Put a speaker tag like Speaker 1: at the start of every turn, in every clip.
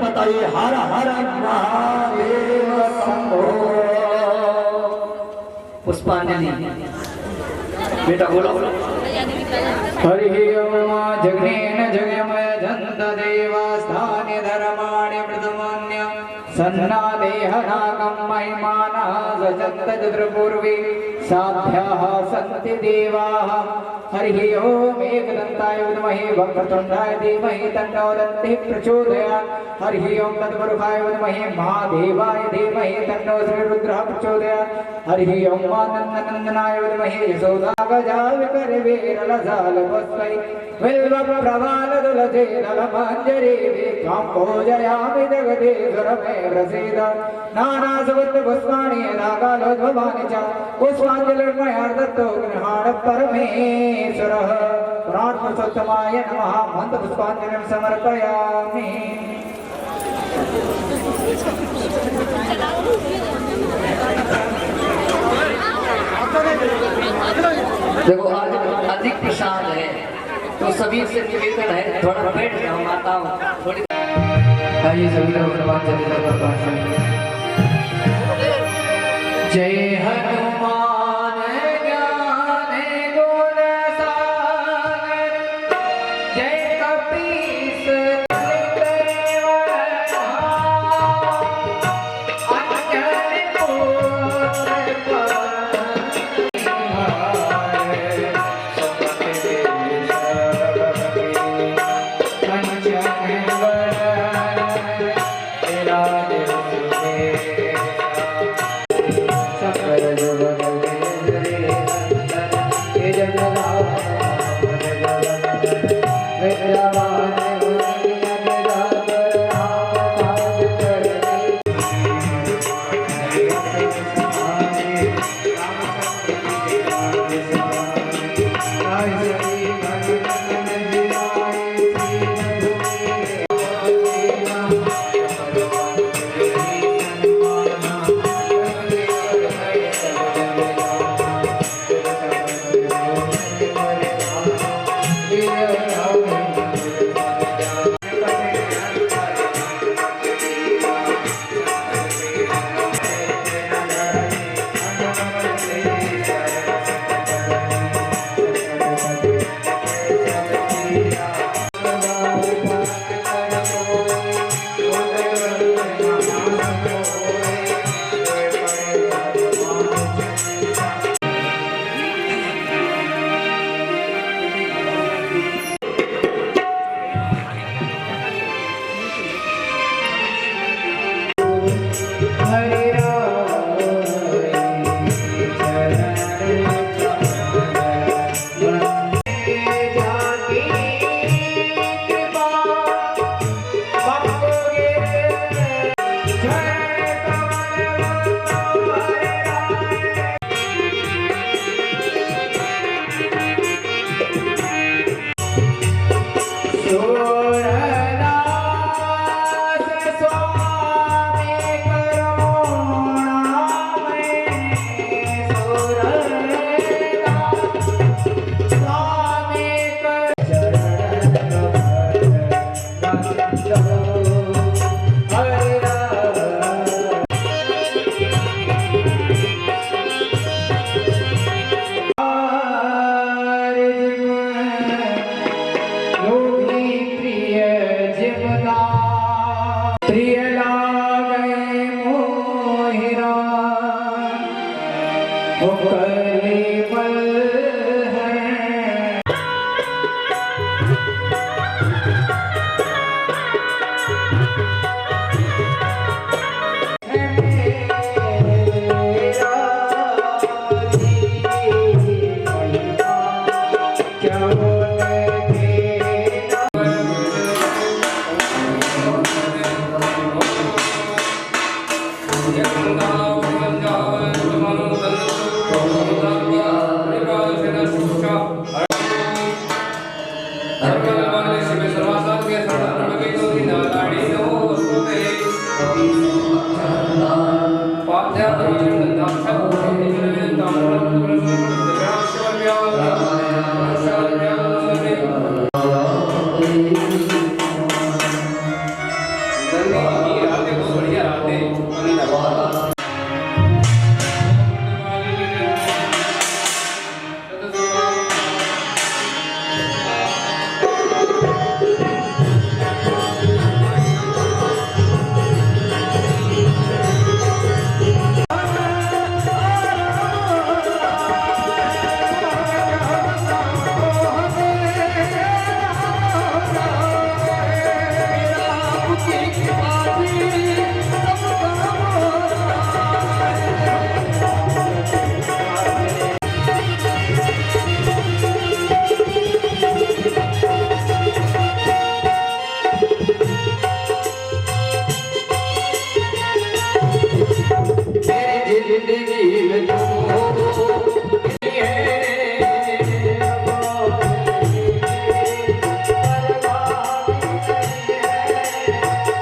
Speaker 1: पतये हर हर महादेव शंभो। पुष्पांजलि बेटा बोलो। हरि ओम जगनेन जगमय जंत देवास्थाने धर्माणि प्रथमान्य सन्ना देहनागं महिमानः सजन्त चतुर्पूर्वे साभ्याः सन्ति देवाः। हरि ओम एकदन्ताय विद्महे वक्रतुण्डाय धीमहि तन्नो दन्तिः प्रचोदयात्। हरि ओम तत्पुरुषाय विद्महे महादेवाय धीमहि तन्नो श्रीरुद्रः प्रचोदयात्। हरि ओम आनन्दनन्दनाय विद्महे यशोदागजाविकरवीरलजालपुष्पै बिल्वप्रवालदुलसेदलमञ्जरी काम्भोजयामि जगदीश्वरमे प्रसीद। नानासुगन्धपुष्पाणि नागालोद्भवानि च पुष्पाञ्जलिर्मया दत्तो गृहाण परमेश्वरः। पुराणपुरुषोत्तमाय नमः। मन्त्रपुष्पाञ्जलिं समर्पयामि।
Speaker 2: देखो आज अधिक प्रसाद है तो सभी से निवेदन है थोड़ा बैठ जाओ माता थोड़ी।
Speaker 1: आइए सभी लोग जय हनुमान ज्ञान गुण सागर जय कपीस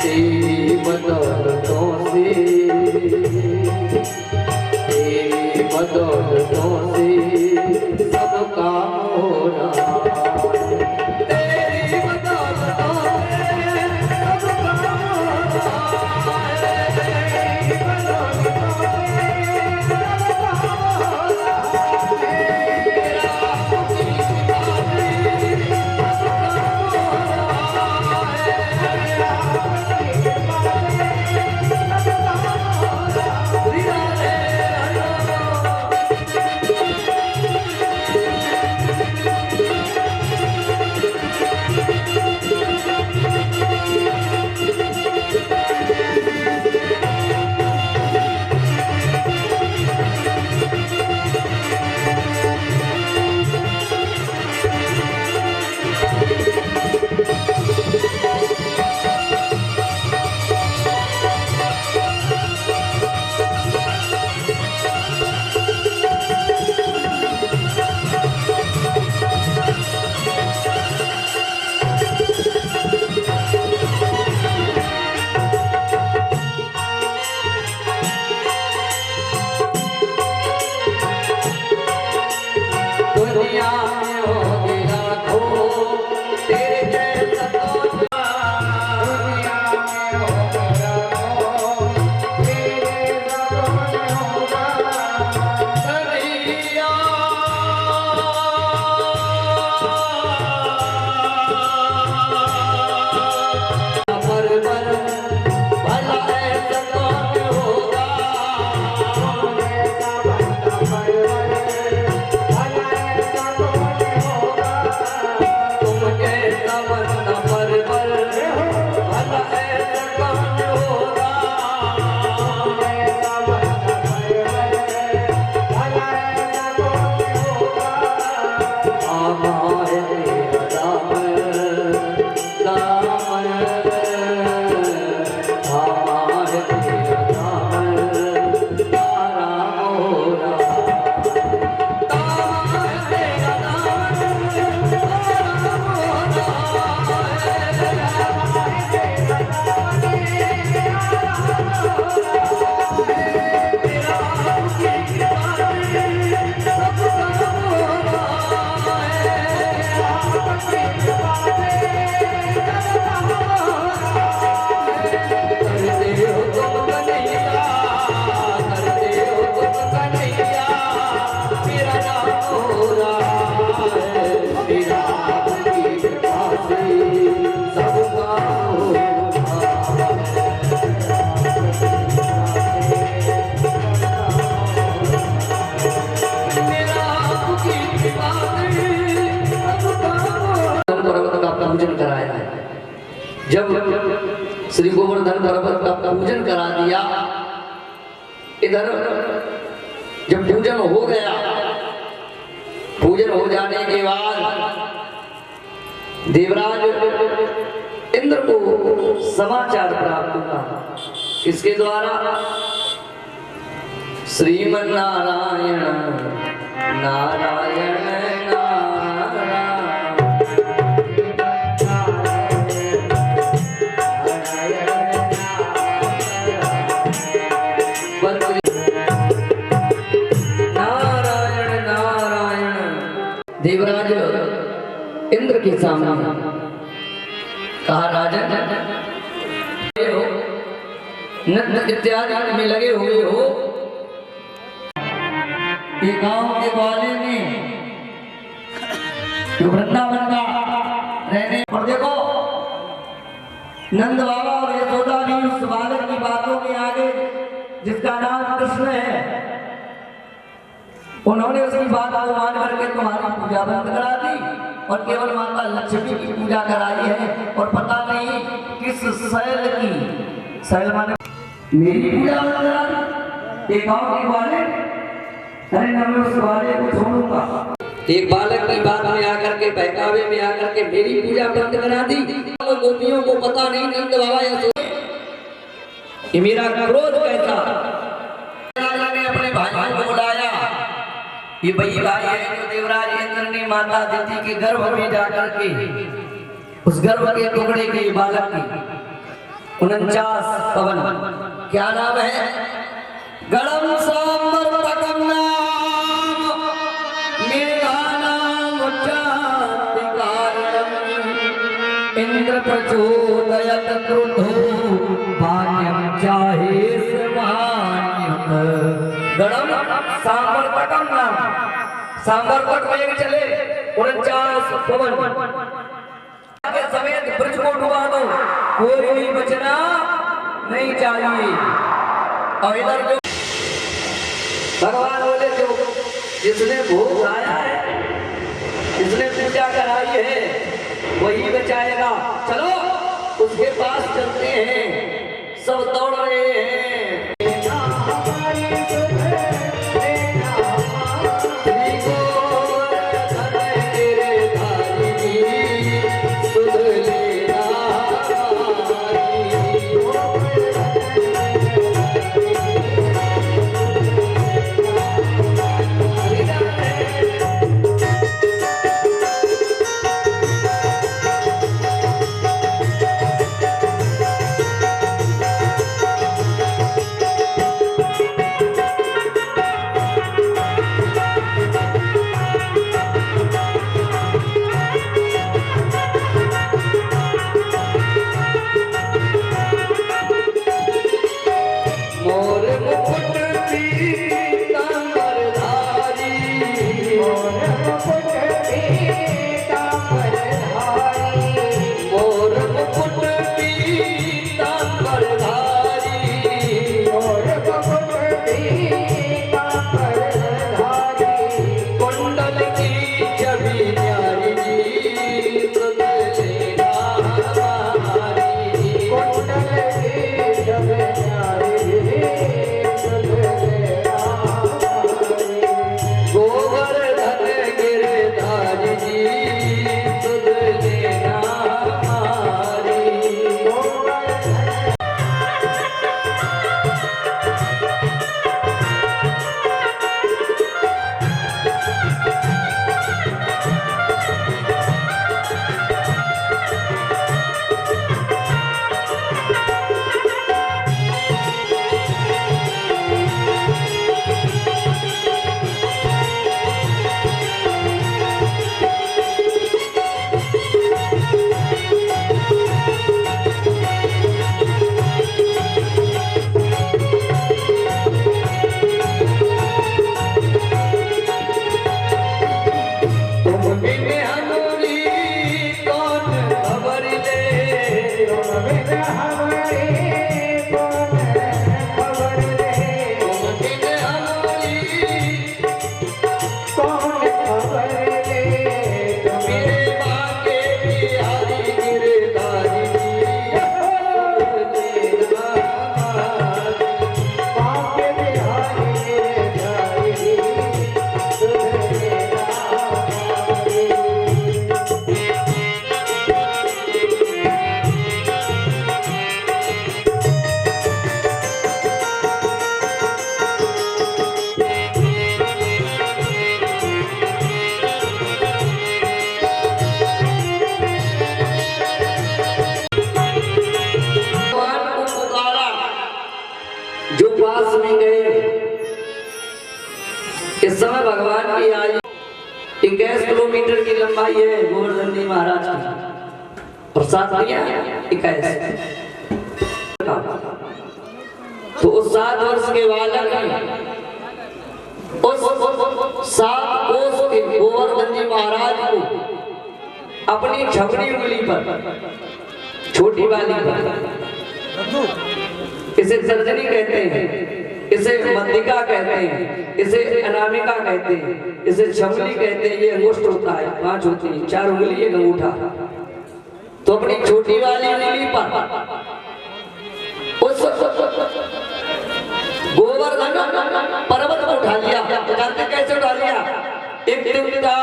Speaker 2: तेरी बदौलतों से, तेरी बदौलतों से सब काम हो रहा है। तेरी बदौलतों से सब काम हो रहा है। तेरी बदौलतों से सब काम हो रहा है। तेरा दुनिया में हो गया खो तेरे जैसा दुनिया में हो गया खो तेरे जैसा होगा कन्हैया। पर भला ऐसा कौन होगा पूजन कराया है। जब श्री गोवर्धन पर्वत का पूजन करा दिया, इधर जब पूजन हो गया, पूजन हो जाने के बाद देवराज इंद्र को समाचार प्राप्त हुआ। किसके द्वारा? श्रीमन नारायण नारायण देवराज इंद्र के सामने कहा, राजन नृत्य इत्यादि में लगे हुए हो। ये गांव के ग्वाले में जो वृंदावन का रहने और देखो नंद बाबा और यशोदा भी उस बालक की बातों में आगे जिसका नाम कृष्ण है, उन्होंने उसकी बात को मान करके तुम्हारी पूजा बंद करा दी और केवल माता लक्ष्मी की पूजा कराई है। और पता नहीं किस शैल की, शैल माने मेरी पूजा बंद करा दी। एक गांव के वाले, अरे मैं उस वाले को छोड़ूंगा। एक बालक की बात में आकर के, बहकावे में आकर के मेरी पूजा बंद करा दी। गोपियों को पता नहीं नंद बाबा ये मेरा क्रोध कैसा। राजा ने अपने भाइयों को बुलाया, ये वही भाई है जो देवराज इंद्र ने माता अदिति के गर्भ में जाकर के उस गर्भ के टुकड़े के बालक की 49 पवन। क्या नाम है? गणम सामर्थकम नाम मेघानाम उच्चाति कारणम इंद्र प्रचोदयत क्रुद्धो भाग्यम चाहे समान्यत। गणम सामर्थकम नाम, सामर्थक वेग चले 49 पवन के समेत ब्रज को डुबा दो, कोई भी बचना नहीं चाहिए। और इधर जो भगवान बोले जो जिसने भोग लाया है, जिसने पूजा कराई है, वही बचाएगा। चलो उसके पास चलते हैं। सब दौड़ रहे हैं। समय भगवान की आयु 21 किलोमीटर की लंबाई है गोवर्धन जी महाराज की, और साथ दिया 21। तो उस 7 वर्ष के बालक उस 7 कोस के गोवर्धन जी महाराज को अपनी छपड़ी उंगली पर, छोटी वाली पर, इसे तर्जनी कहते हैं, इसे मध्यिका कहते हैं, इसे अनामिका कहते हैं, इसे छमली कहते हैं। ये अंगुष्ठ होता है, 5 होती है, 4 उंगली एक अंगूठा। तो अपनी छोटी वाली उंगली पर उस गोवर्धन पर्वत को उठा लिया। जानते कैसे उठा लिया? इत्युक्ता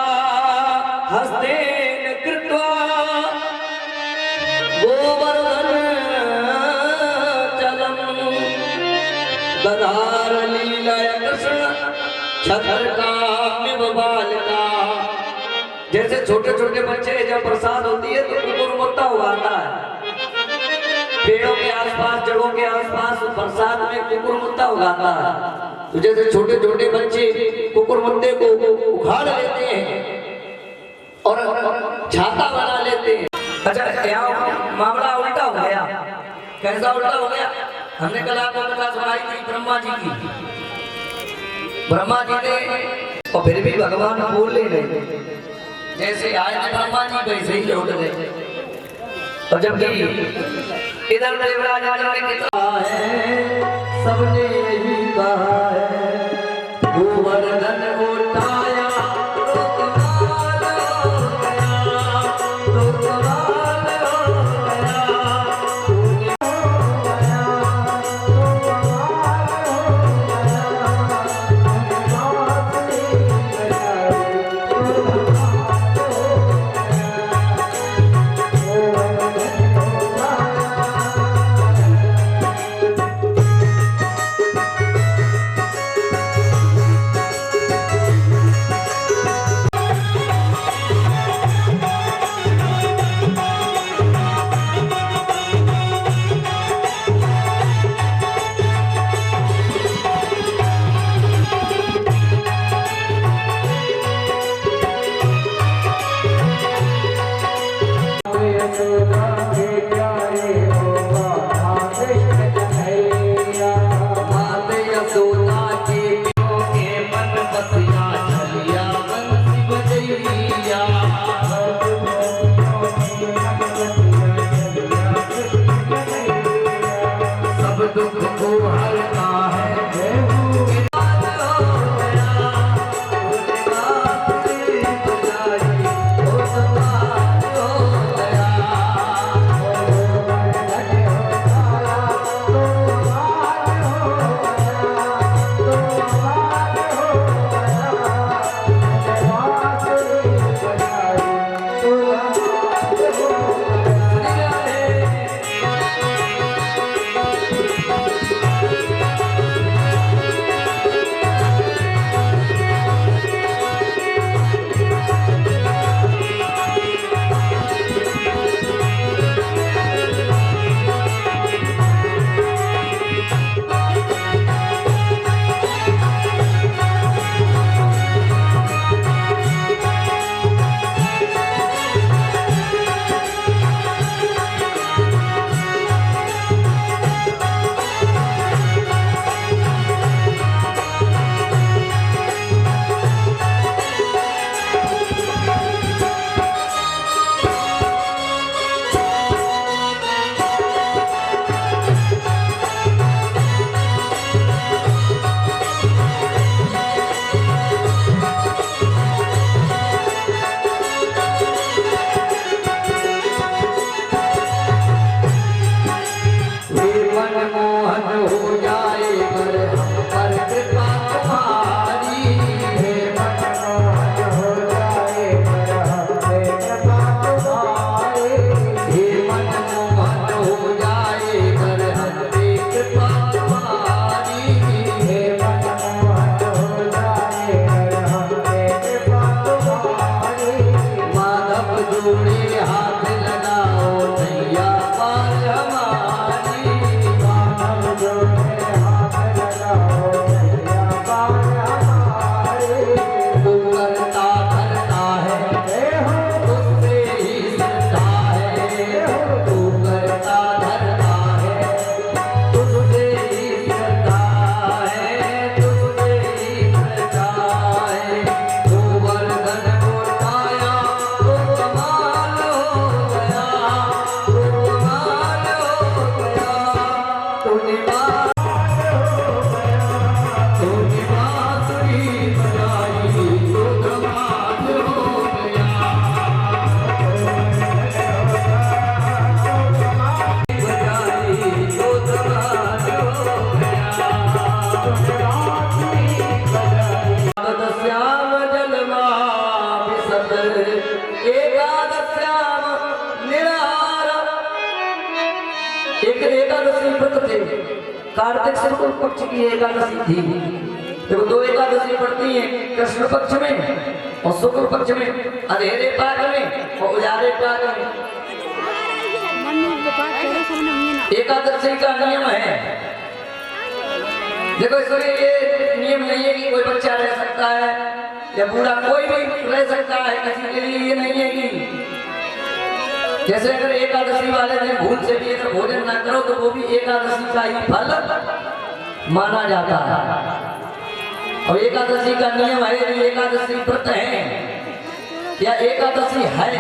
Speaker 2: हस्तेन कृत्वा गोवर्धन दधार लीलाय कृष्ण छत्रकाम्य बालका। जैसे छोटे छोटे बच्चे जब प्रसाद होती है तो उनको रुपता उगाता है, पेड़ों के आसपास, जड़ों के आसपास बरसात में कुकुर मुत्ता उगाता है। तो जैसे छोटे छोटे बच्चे कुकुर मुत्ते को उखाड़ लेते हैं और छाता बना लेते हैं। अच्छा, यहाँ मामला उल्टा हो गया। कैसा उल्टा हो गया? हमने कल आपको कथा सुनाई थी ब्रह्मा जी की। ब्रह्मा जी ने, और फिर भी भगवान बोले नहीं, जैसे आए थे ब्रह्मा जी वैसे ही लौट गए। और जबकि इधर देवराज ने कहा है, सबने यही कहा है, गोवर्धन उठाया तो कमाल हो गया, तो कमाल हो कार्तिक शुक्ल पक्ष की एकादशी थी। देखो दो एकादशी पड़ती है, कृष्ण पक्ष में और शुक्ल पक्ष में, अंधेरे पाग में और उजाले पाग में। एकादशी का नियम है। देखो इसमें ये नियम नहीं है कि कोई बच्चा रह सकता है या बूढ़ा कोई भी रह सकता है, किसी के लिए ये नहीं है कि जैसे अगर एकादशी वाले दिन भूल से भी अगर भोजन ना करो तो वो भी एकादशी का ही फल माना जाता है। और एकादशी का नियम है, यदि एकादशी व्रत है या एकादशी है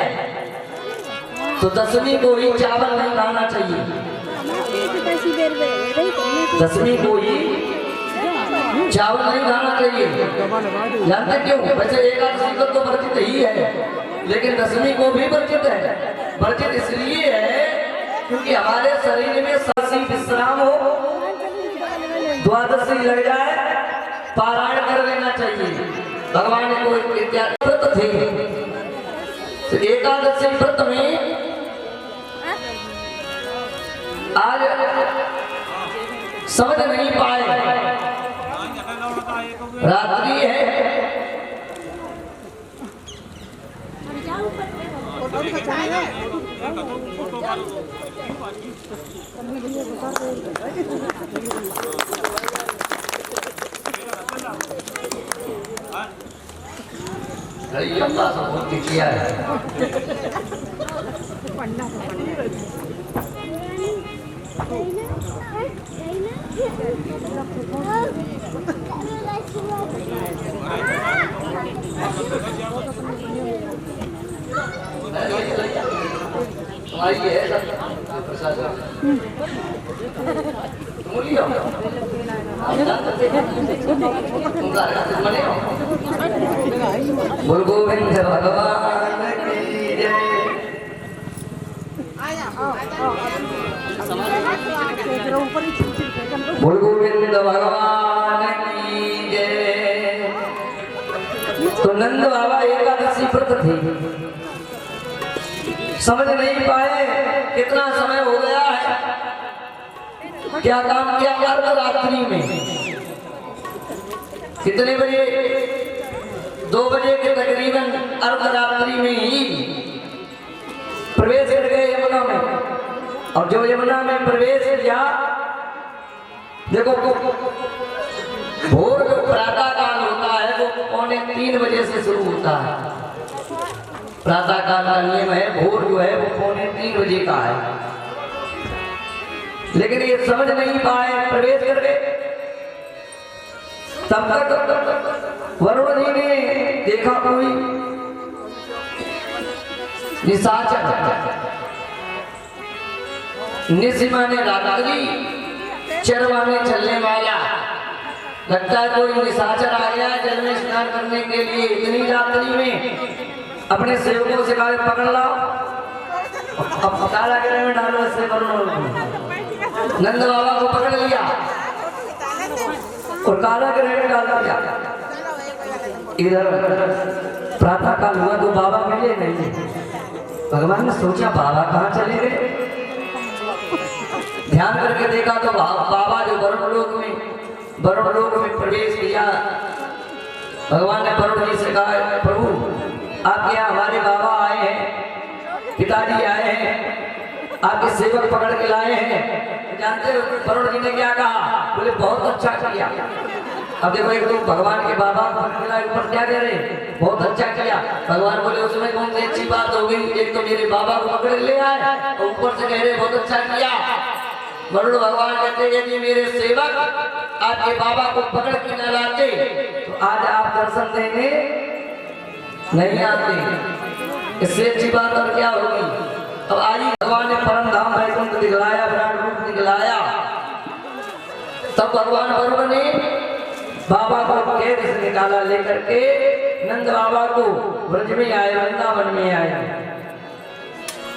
Speaker 2: तो दसवीं को ही चावल नहीं खाना चाहिए। दसवीं को ही चावल नहीं खाना चाहिए। जानते क्यों? वैसे एकादशी को तो वर्जित ही है, लेकिन दसवीं को भी वर्जित है। वर्जित इसलिए है क्योंकि हमारे शरीर में सासी विश्राम हो, द्वादशी लग जाए, पारायण कर लेना चाहिए। भगवान को इत्यादि व्रत थे, तो एकादशी व्रत में आज समझ नहीं पाए, रात्रि है, किया है। बोल गोविंद भगवान की जय। बोल गोविंद भगवान की जय। तो नंद बाबा एकादशी व्रत थे, समझ नहीं पाए कितना समय हो गया है, क्या काम किया रात्रि में, कितने बजे, 2 बजे के तकरीबन अर्धरात्रि में ही प्रवेश कर गए यमुना में। और जो यमुना में प्रवेश किया, देखो भोर जो प्रातः काल होता है वो 2:45 बजे से शुरू होता है। प्रातः काल का नियम है, भोर जो है वो 2:45 बजे का है, लेकिन ये समझ नहीं पाए, प्रवेश कर गए। तब तक वरुण जी ने देखा कोई निशाचर, निशिमा ने रात्रि चरवाने चलने वाला, लगता है कोई निशाचर आ गया जल में स्नान करने के लिए। इतनी रात्रि में अपने सेवकों से कहा पकड़ लाओ, अब कारागृह में डालो इससे वरुण। नंद बाबा को पकड़ लिया और कारागृह में डाल दिया। इधर प्रातः काल हुआ तो बाबा मिले नहीं। भगवान ने सोचा बाबा कहाँ चले गए, ध्यान करके देखा तो बाबा जो वरुण लोक में प्रवेश किया। भगवान ने वरुण जी से कहा, प्रभु आपके यहाँ हमारे बाबा आए हैं, पिताजी आए हैं, आपके सेवक पकड़ के लाए हैं। जानते हो वरुण जी ने क्या कहा? बोले बहुत अच्छा किया। अब देखो एक तो भगवान के बाबा पकड़ के लाए, ऊपर क्या कह रहे, बहुत अच्छा किया। भगवान बोले उसमें कौन सी अच्छी बात हो गई, एक तो मेरे बाबा को पकड़ ले आए और ऊपर से कह रहे बहुत अच्छा किया। वरुण भगवान कहते हैं यदि मेरे सेवक आपके बाबा को पकड़ के न लाते तो आज आप दर्शन देने नहीं आते। इससे अच्छी बात और क्या होगी। अब आज भगवान ने परम धाम वैकुंठ दिखलाया, विराट रूप दिखलाया, तब भगवान वरुण ने बाबा को कैद से निकाला, लेकर के नंद बाबा को ब्रज में आए, वृंदावन में आए।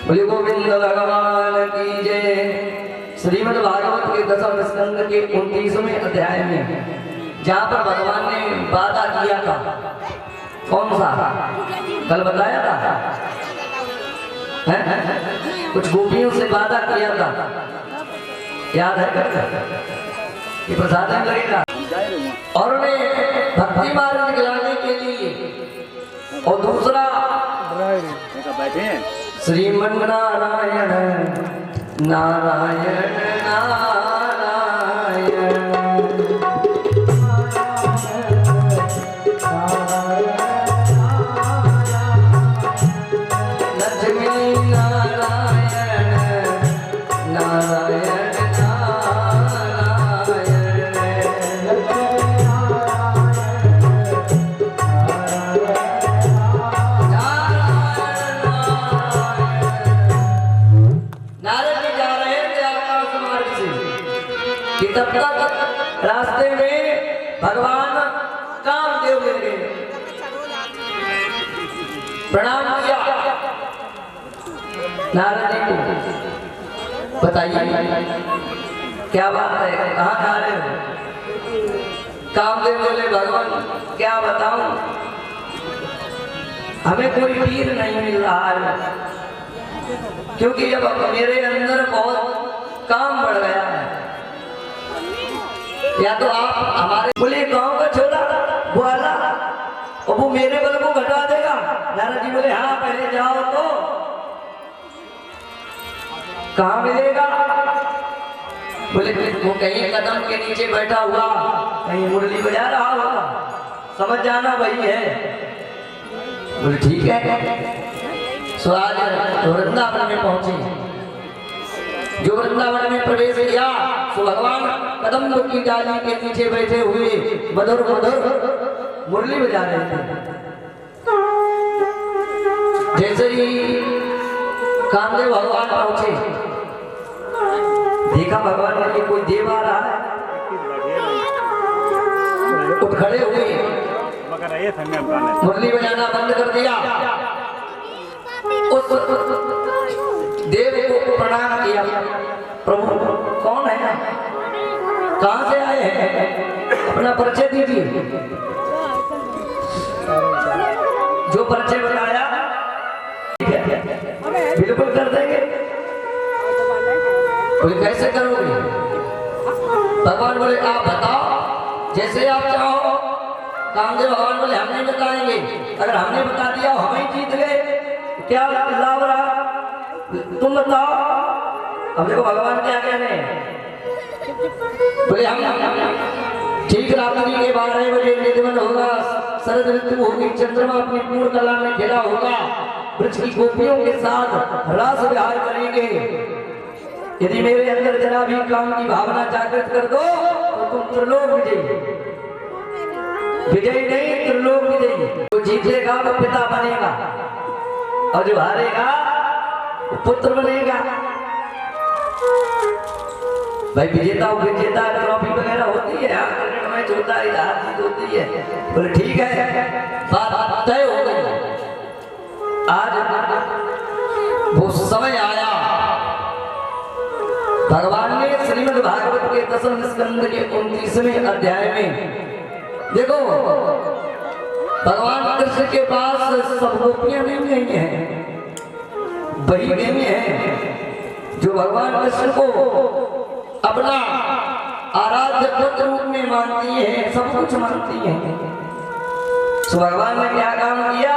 Speaker 2: बोले गोविंद भगवान की जय। श्रीमद् भागवत के 10वें स्कंद के 29वें अध्याय में जहाँ पर भगवान ने वादा किया था, कौन सा कल बताया था, कुछ गोपियों से वादा किया था, याद है कि प्रसाद में लगेगा। और उन्हें भक्ति मार्ग दिलाने के लिए, और दूसरा श्रीमन नारायण नारायण नारायण लक्ष्मी नारायण नारायण कि तब तक रास्ते में भगवान कामदेव मिल गए, प्रणाम किया नारद जी को। बताइए क्या बात है, कहाँ जा रहे हो? कामदेव बोले भगवान क्या बताऊं, हमें कोई तीर नहीं मिल रहा है, क्योंकि अब मेरे अंदर बहुत काम बढ़ गया है। या तो आप हमारे बोले गांव का छोरा ग्वाला और वो मेरे बल को घटा देगा। नारद जी बोले हाँ पहले जाओ तो कहाँ मिलेगा? बोले वो कहीं कदम के नीचे बैठा हुआ, कहीं मुरली बजा रहा होगा, समझ जाना वही है। बोले ठीक है। सो आज वृंदावन में पहुंचे। जो वृंदावन में प्रवेश किया तो भगवान कदम की डाली के नीचे बैठे हुए मधुर मधुर मुरली बजा रहे थे। जैसे ही कामदेव भगवान पहुंचे, देखा भगवान ने कोई देव आ रहा है, उठ खड़े हुए मुरली बजाना बंद कर दिया, उस देव को प्रणाम किया। प्रभु कौन है, कहां से आए हैं, अपना परिचय दीजिए। जो परिचय बताया बिल्कुल कर देंगे। बोले कैसे करोगे? भगवान बोले आप बताओ जैसे आप चाहो। कामदेव भगवान बोले हम नहीं बताएंगे, अगर हमने बता दिया हम ही जीत गए क्या लाभ रहा, तुम बताओ। अब देखो भगवान क्या कह रहे हैं। बोले हम ठीक रात्रि के 12 बजे निधन होगा, शरद ऋतु होगी, चंद्रमा अपनी पूर्ण कला में खिला होगा, वृक्ष की गोपियों के साथ रास विहार करेंगे। यदि मेरे अंदर जरा भी काम की भावना जागृत कर दो तो तुम त्रिलोक विजयी, विजयी नहीं त्रिलोक विजयी। जो जीतेगा वो पिता बनेगा और जो हारेगा वो पुत्र बनेगा। भाई विजेता ट्रॉफी वगैरह होती है, क्रिकेट मैच होता है, हार जीत होती है। बोले ठीक है, बात तय हो गई। आज वो समय आया, भगवान ने श्रीमद् भागवत के 10वें स्कंद के 29वें अध्याय में देखो, भगवान कृष्ण के पास सब गोपियां नहीं है, वही देवी है जो भगवान कृष्ण को अपना आराध्य पुत्र रूप में मानती है, सब कुछ मानती है। तो भगवान ने क्या काम किया?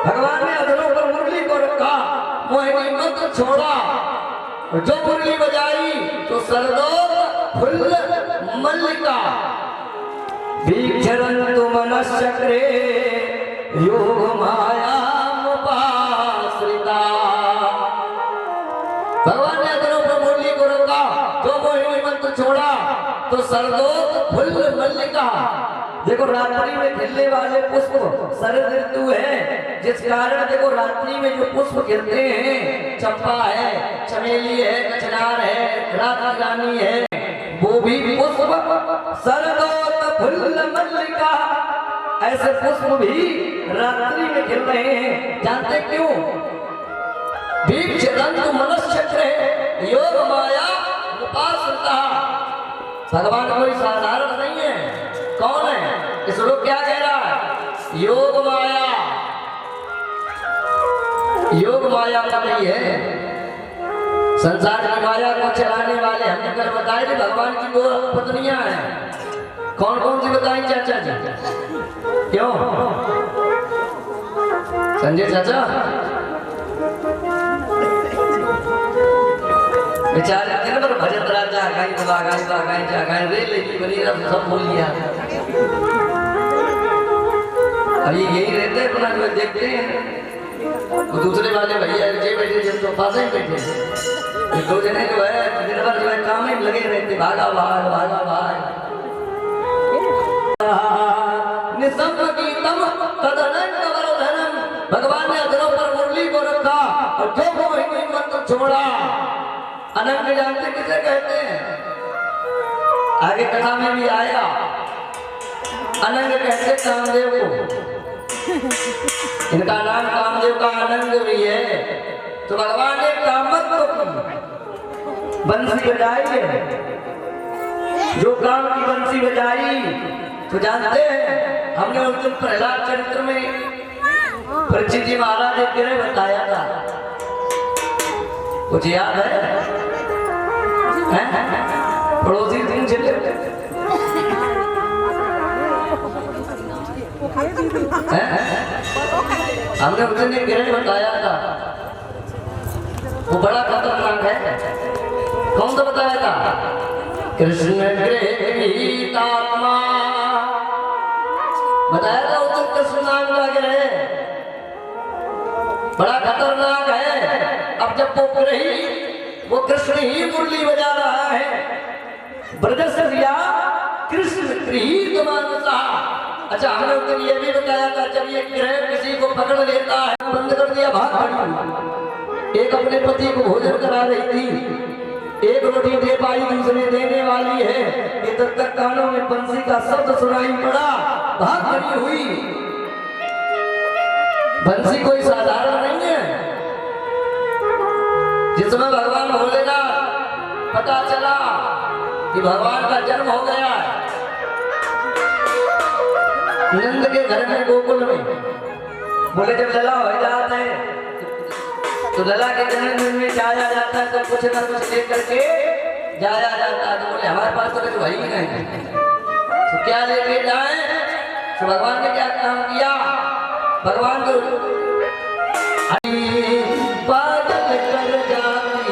Speaker 2: भगवान ने अधरों पर मुरली को रखा, मोहिनी मंत्र छोड़ा, जो मुरली बजाई तो सरदोत फुल्ल मल्लिका वीक्षरन्तु मनश्चक्रे योग माया मुपाश्रिता। भगवान ने अधरों पर मुरली को रखा, जो मोहिनी मंत्र छोड़ा तो सरदोत फुल्ल मल्लिका। देखो रात्रि में खिलने वाले पुष्प शरद ऋतु है, जिस कारण देखो रात्रि में जो पुष्प खिलते हैं, चंपा है, चमेली है, कचनार है, राधा रानी है, वो भी पुष्प सरदोत फुल्ल मल्लिका। ऐसे पुष्प भी रात्रि में खिल रहे हैं, जानते क्यों? वीक्षरन्तु मनश्चक्रे योग माया उपाश्रिता। भगवान कोई साधारण नहीं है। कौन है? इस लोग क्या कह रहा है? योग माया, योग माया का नहीं है। संसार की माया को चलाने वाले हमने कल बताए थे, भगवान की 2 पत्नियां हैं। कौन कौन सी बताई चाचा जी? क्यों? संजय चाचा बेचारे दिन भर भजन राजा गाई गाई रे लेकी बनी सब भूल गया। अभी यही रहते हैं अपना जो देखते हैं वो दूसरे वाले भैया जे बैठे जिन तो पास ही बैठे ये दो जने जो है दिन भर जो है काम में लगे रहते भागा भाग निसंगीतम तदनंत वरधनम भगवान ने अधरों पर मुरली को रखा और जो वो हिंदी मंत्र छोड़ा। अनंत जानते किसे कहते हैं? आगे कथा में भी आया। अनंग कहते कामदेव को, इनका नाम कामदेव का अनंग भी है। तो भगवान ने कामत को बंसी बजाई है, जो काम की बंसी बजाई तो जानते हैं हमने उस दिन प्रहलाद चरित्र में परीक्षित जी महाराज एक गिरह बताया था, कुछ याद है? पड़ोसी तुम चले हमने उस दिन एक गिरह बताया था, वो बड़ा खतरनाक है। कौन सा बताया था? कृष्ण गृहीतात्मा बताया था उस दिन कृष्ण नाम का गिरह बड़ा खतरनाक है। अब जब वो ग्रही वो कृष्ण ही मुरली बजा रहा है, ब्रजस्या कृष्ण गृहीत मानसा। अच्छा हमने उस दिन ये भी बताया था जब ये ग्रह किसी को पकड़ लेता है बंद कर दिया भाग खड़ी। एक अपने पति को भोजन करा रही थी, एक रोटी दे पाई दूसरे देने वाली है, ये तब तक कानों में बंसी का शब्द सुनाई पड़ा, भाग खड़ी हुई। बंसी कोई साधारण नहीं है। जिसमें भगवान भोलेनाथ पता चला कि भगवान का जन्म हो गया है नंद के घर में गोकुल में। बोले जब लला हो जाता है तो लला के जन्मदिन में जाया जाता है तो कुछ ना कुछ लेकर के जाया जाता है। तो बोले हमारे पास तो कुछ वही नहीं, तो क्या लेके जाए? तो भगवान ने क्या काम किया? भगवान को पागल कर जाती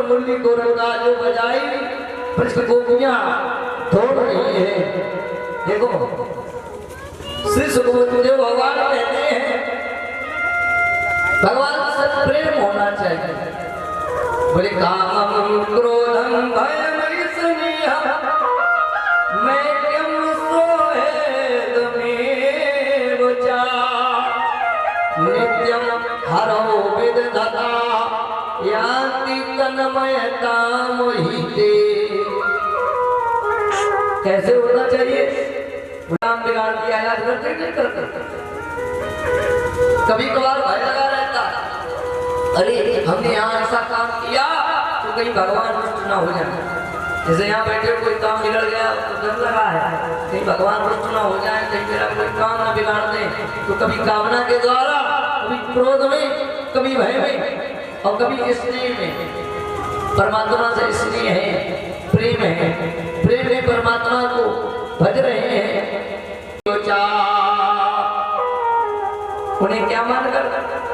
Speaker 2: मुरली गोरखा जो बजाई पृष्ठ गोपियां दौड़ रही है। देखो श्री सुखदेव भगवान कहते हैं भगवान से प्रेम होना चाहिए। बोले कामम क्रोधम भयम ईसने तनमय काम ही दे। कैसे होना चाहिए? काम बिगाड़ दिया इलाज करते नहीं करते। कभी कभार भय लगा रहता, अरे हमने यहाँ ऐसा काम किया तो कहीं भगवान रुष्ट ना हो जाए। जैसे यहाँ बैठे कोई काम बिगड़ गया तो डर लगा है कहीं भगवान रुष्ट ना हो जाए, कहीं मेरा कोई काम ना बिगाड़ दे। तो कभी कामना के द्वारा, कभी क्रोध में, कभी भय में और कभी स्नेह में। परमात्मा से स्नेह है, प्रेम है, प्रेम में परमात्मा को भज रहे हैं। उन्हें क्या मानकर?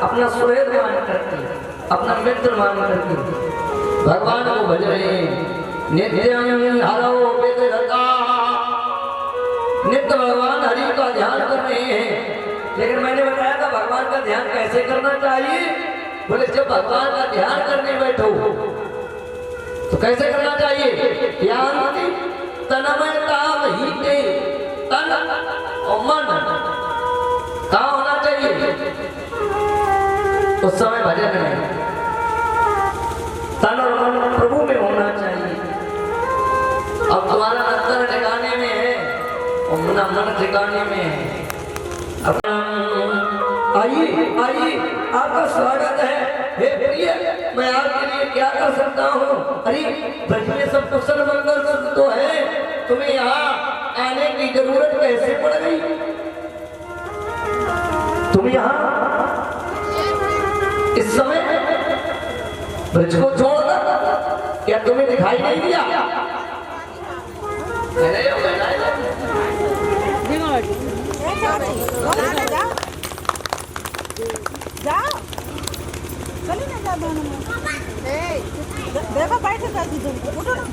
Speaker 2: अपना सुहृद मान करके, अपना मित्र मान करके भगवान को भज रहे हैं। नित्यं हरौ विदधता, नित्य भगवान हरि का ध्यान कर रहे हैं। लेकिन मैंने बताया था भगवान का ध्यान कैसे करना चाहिए। बोले जब भगवान का ध्यान करने बैठो तो कैसे करना चाहिए? ध्यान तनमय काम ही दे। तन और मन कहाँ होना चाहिए? उस समय भजन में तन और मन प्रभु में होना चाहिए। अब तुम्हारा अंतर ठिकाने में है और मेरा मन ठिकाने में है। आइए आइए, आपका स्वागत है। हे प्रिय, मैं आपके लिए क्या कर सकता हूँ? अरे ब्रज में सब कुशल मंगल तो है, तुम्हें यहाँ आने की जरूरत कैसे पड़ गई? तुम यहाँ इस समय ब्रज को छोड़कर क्या तुम्हें दिखाई नहीं दिया?
Speaker 3: देखो बैठे जाती तुम उठो ना।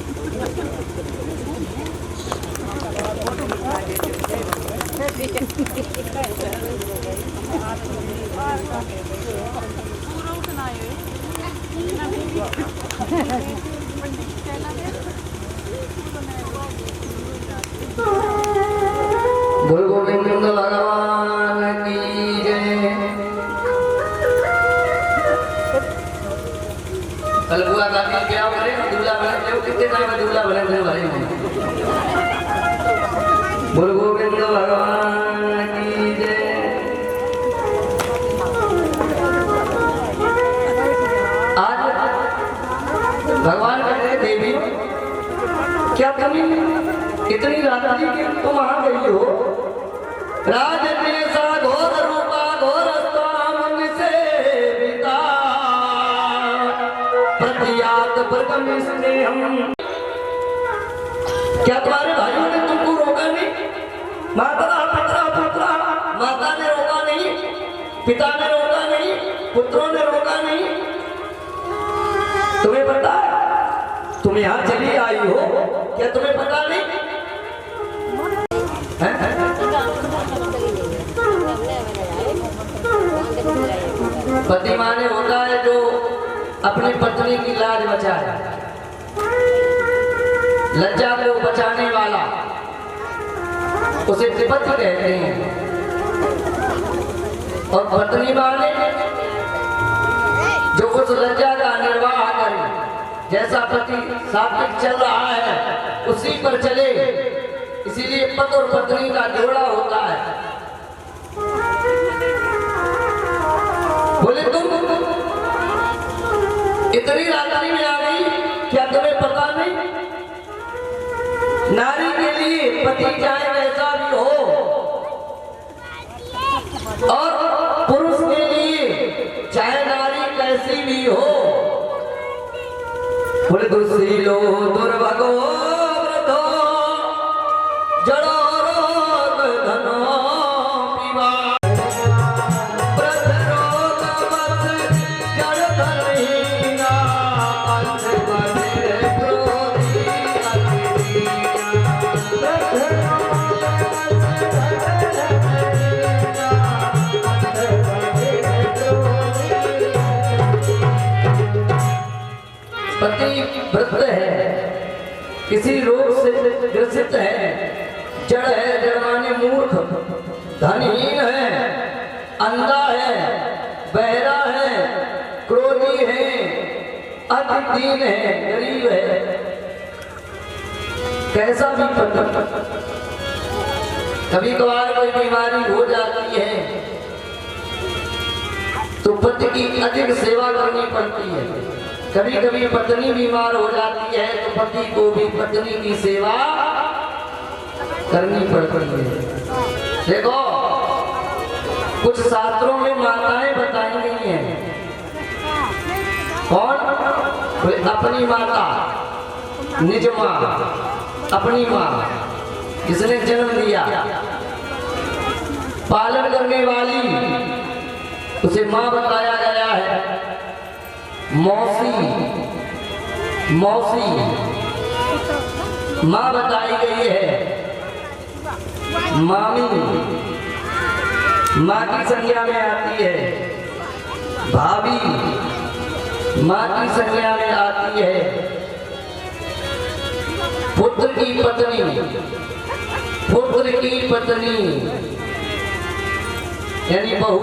Speaker 2: बोल गोविंद भगवान की जय। कल बुआ का क्या बोले? दूल्हा बने कितने टाइम में दूल्हा बने भाई। बोल गोविंद भगवान की जय। आज भगवान कहते देवी क्या तुम इतनी रात्रि की तुम आ गई हो? राज में सा घोर रूपा घोर स्वाम से बिता प्रतियात प्रथम स्नेहम। क्या तुम्हारे भाइयों ने तुमको रोका नहीं? माता पिता पुत्रा, माता ने रोका नहीं, पिता ने रोका नहीं, पुत्रों ने रोका नहीं। तुम्हें पता है तुम यहाँ चली आई हो? क्या तुम्हें पता नहीं? पति माने होता है जो अपनी पत्नी की लाज बचाए, लज्जा को बचाने वाला, उसे पति कहते हैं। और पत्नी माने जो उस लज्जा का निर्वाह करे। जैसा पति सात्विक चल रहा है उसी पर चले, इसीलिए पति और पत्नी का जोड़ा होता है। बोले तुम इतनी रात्रि में आ गई, क्या तुम्हें पता नहीं? नारी के लिए पति चाहे कैसा भी हो और पुरुष के लिए चाहे नारी कैसी भी हो। बोले दुर्शीलो दुर्भगो वृद्धो जड़ो रोग धनो पीवा वृद्ध रोग मत जड़ धनीना अंध बने क्रोधी अतिदीना वृद्ध रोग पति वृद्ध है, किसी रोग से ग्रसित है, जड़ है, जड़ माने मूर्ख, धनहीन है, अंधा है, बहरा है, क्रोधी है, अति दीन है, गरीब है, कैसा भी पति, कभी कभार कोई बीमारी हो जाती है तो पति की अधिक सेवा करनी पड़ती है। कभी कभी पत्नी बीमार हो जाती है तो पति को भी पत्नी की सेवा करनी पड़ती है। देखो कुछ शास्त्रों में माताएं बताई गई हैं। कौन? बोले अपनी माता, निज माँ, अपनी माँ जिसने जन्म दिया, पालन करने वाली उसे माँ बताया गया है। मौसी, मौसी माँ बताई गई है। मामी माँ की संज्ञा में आती है। भाभी माँ की संज्ञा में आती है। पुत्र की पत्नी, पुत्र की पत्नी यानी बहू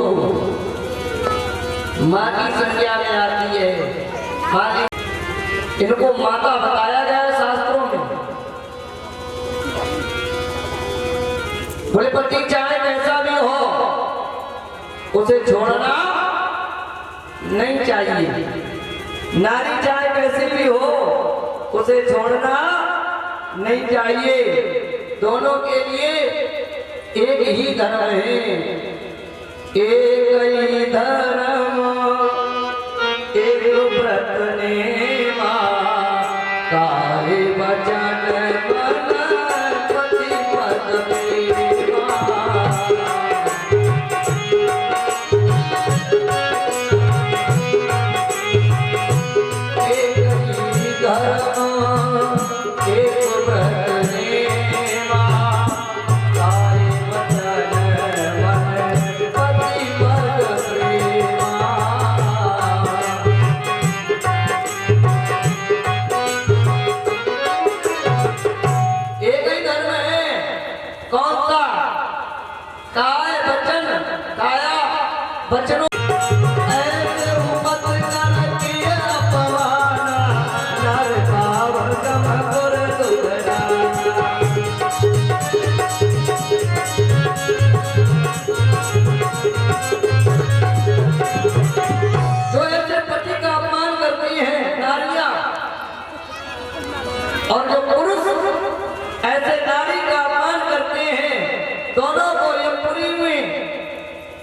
Speaker 2: माँ की संज्ञा में आती है। माँ इनको माता बताया गया है शास्त्रों में। बोले पति चाहे कैसा भी हो उसे छोड़ना नहीं चाहिए। नारी चाहे कैसी भी हो उसे छोड़ना नहीं चाहिए। दोनों के लिए एक ही धर्म है, एक ही धर्म, एक व्रत नेमा, काहे वचन मन पति पद प्रेमा। एक ही धर्म, एक व्रत नेमा, काहे वचन मन पति पद प्रेमा। एक ही धर्म है। कौन सा? काय वचन, काया वचनों ऐसे उमत कर किया पवाना, नर कावर गम गुर दुधराना। जो ऐसे पति का अपमान करती है नारियां, और जो पुरुष ऐसे नारी का अपमान करते हैं, दोनों को यमपुरी में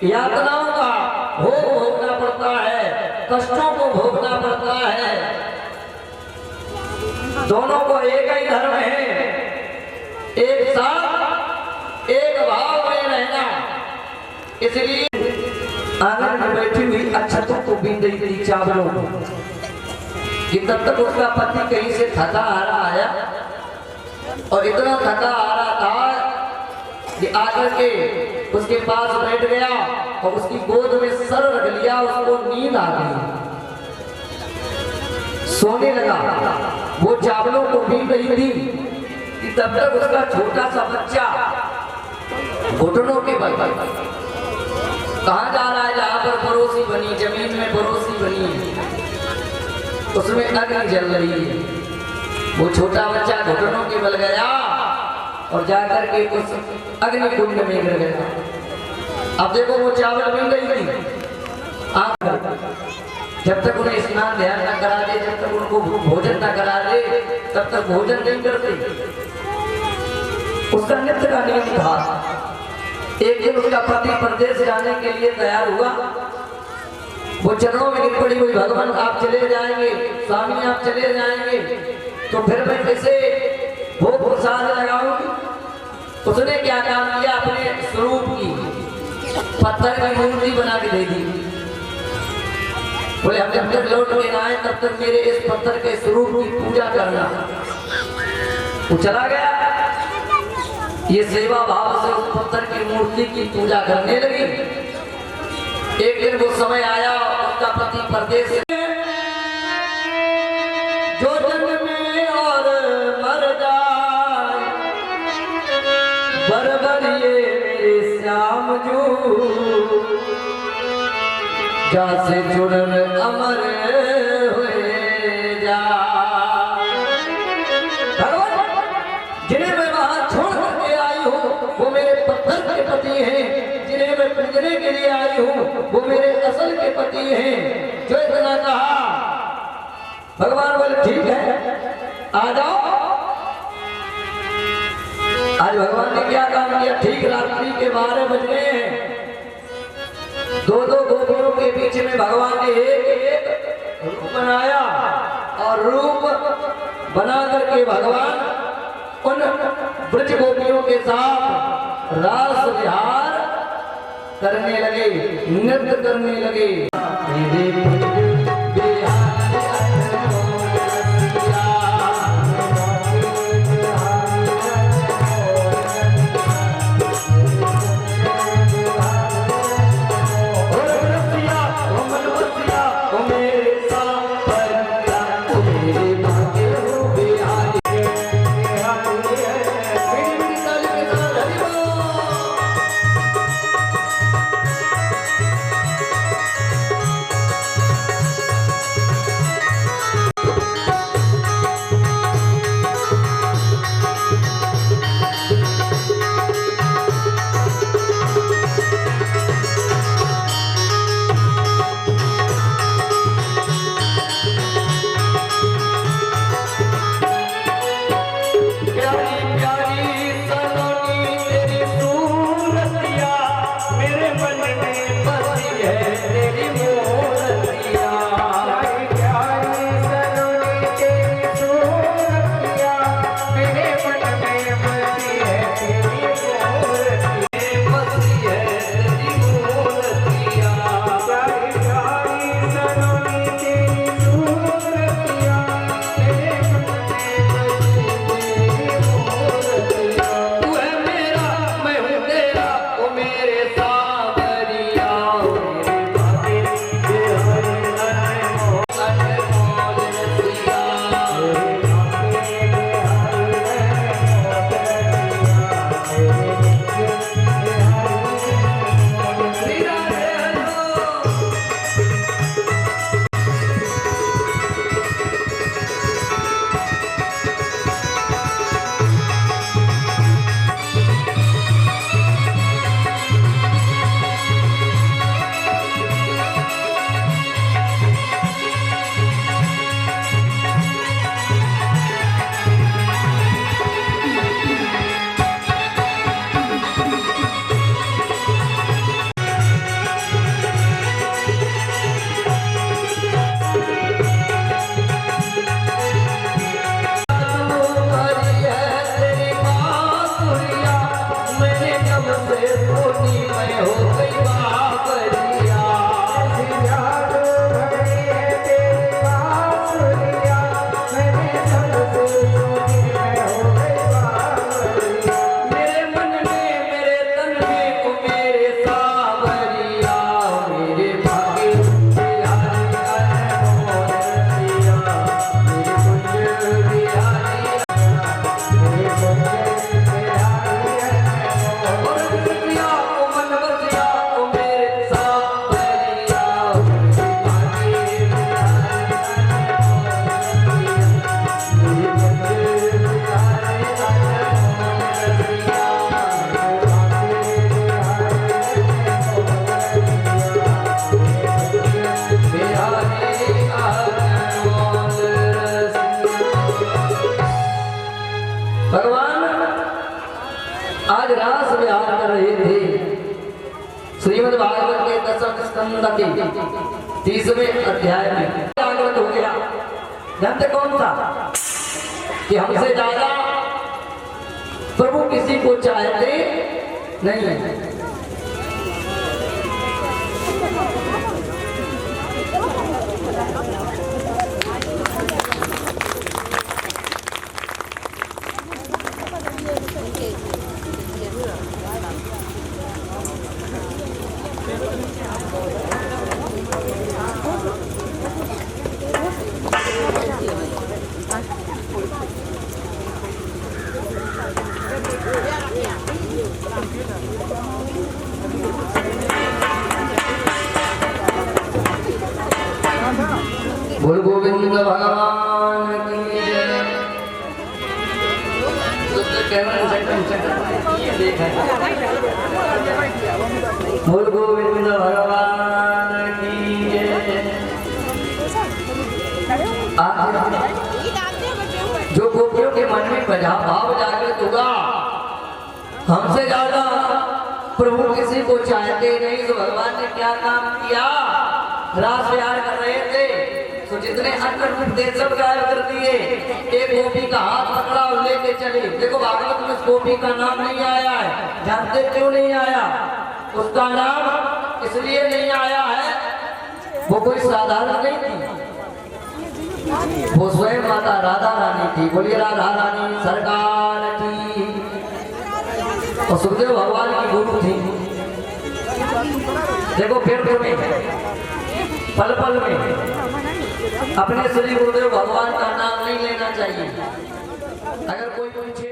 Speaker 2: यातनाओं का भोग भोगना पड़ता है, कष्टों को भोगना पड़ता है। दोनों को एक ही धर्म है, एक साथ एक भाव में रहना। इसलिए आंगन में बैठी हुई अक्षतों को बीन रही थी चावलों को, कि तब तक उसका पति कहीं से थका हारा आया, और इतना थका हारा था कि आकर के उसके पास बैठ गया और उसकी गोद में सर रख लिया। उसको नींद आ गई, सोने लगा। वो चावलों को बीन रही थी कि तब तक उसका छोटा सा बच्चा घुटनों के बल कहाँ जा रहा है? जहाँ पर पड़ोसी बनी, जमीन में पड़ोसी बनी है, उसमें अग्नि जल रही है। वो छोटा बच्चा घुटनों के बल गया और जाकर के उस अग्नि कुंड में गिर गया। अब देखो वो चावल बीन रही थी, जब तक उन्हें स्नान ध्यान न करा दे, जब तक उनको भोजन न करा दे, तब तक भोजन नहीं करते। उसका नित्य का नियम था। एक दिन उसका पति परदेश जाने के लिए तैयार हुआ। वो चरणों में गिर पड़ी हुई, भगवान आप चले जाएंगे, स्वामी आप चले जाएंगे तो फिर मैं कैसे भोग प्रसाद लगाऊंगी। उसने क्या काम किया? अपने स्वरूप की पत्थर की मूर्ति बना के दे दी। बोले हम जब तक लौट के ना आए तब तक मेरे इस पत्थर के स्वरूप की पूजा करना। वो चला गया, ये सेवा भाव से उस पत्थर की मूर्ति की पूजा करने लगी। एक दिन वो समय आया, उसका पति परदेश जो जन्म में और मर जाए, बरबर ये मेरे श्याम जो जासे जुड़न अमर हुए, जिन्हें मैं वहां छोड़ करके आई हूँ वो मेरे पत्थर के पति हैं, जिन्हें मैं पूजने के लिए आई हूँ वो मेरे असल के पति हैं। जो इतना कहा भगवान बोले ठीक है आ जाओ। आज भगवान ने क्या काम किया, ठीक रात्रि के 12 बज गए हैं, दो गोपियों के बीच में भगवान ने एक रूप बनाया और रूप बना करके भगवान उन ब्रज गोपियों के साथ रास विहार करने लगे, नृत्य करने लगे। आज रास विहार कर रहे थे। श्रीमद् भागवत के 10वें स्कंद के 30वें अध्याय में जागृत हो गया। जानते कौन था कि हमसे ज्यादा प्रभु किसी को चाहते नहीं है। बोल गोविंद भगवान की जय। कैमरा सेंटर ये देख बोल गोविंद भगवान की जय। जो गोपियों के मन में भाव जागृत होगा, हमसे ज्यादा प्रभु किसी को चाहते नहीं। तो भगवान ने क्या काम किया, रास प्यार कर रहे थे तो जितने अन्य रूप थे सब गायब कर दिए। एक गोपी का हाथ पकड़ा और लेके चले। देखो भागवत में उस गोपी का नाम नहीं आया है, जानते क्यों नहीं आया? उसका नाम इसलिए नहीं आया है, वो कोई साधारण नहीं थी, वो स्वयं माता राधा रानी थी। बोलिए राधा रानी सरकार की। और सुखदेव भगवान की गुरु थी। देखो पेड़ में पल पल में अपने श्री गुरुदेव भगवान का नाम नहीं लेना चाहिए। अगर कोई पूछे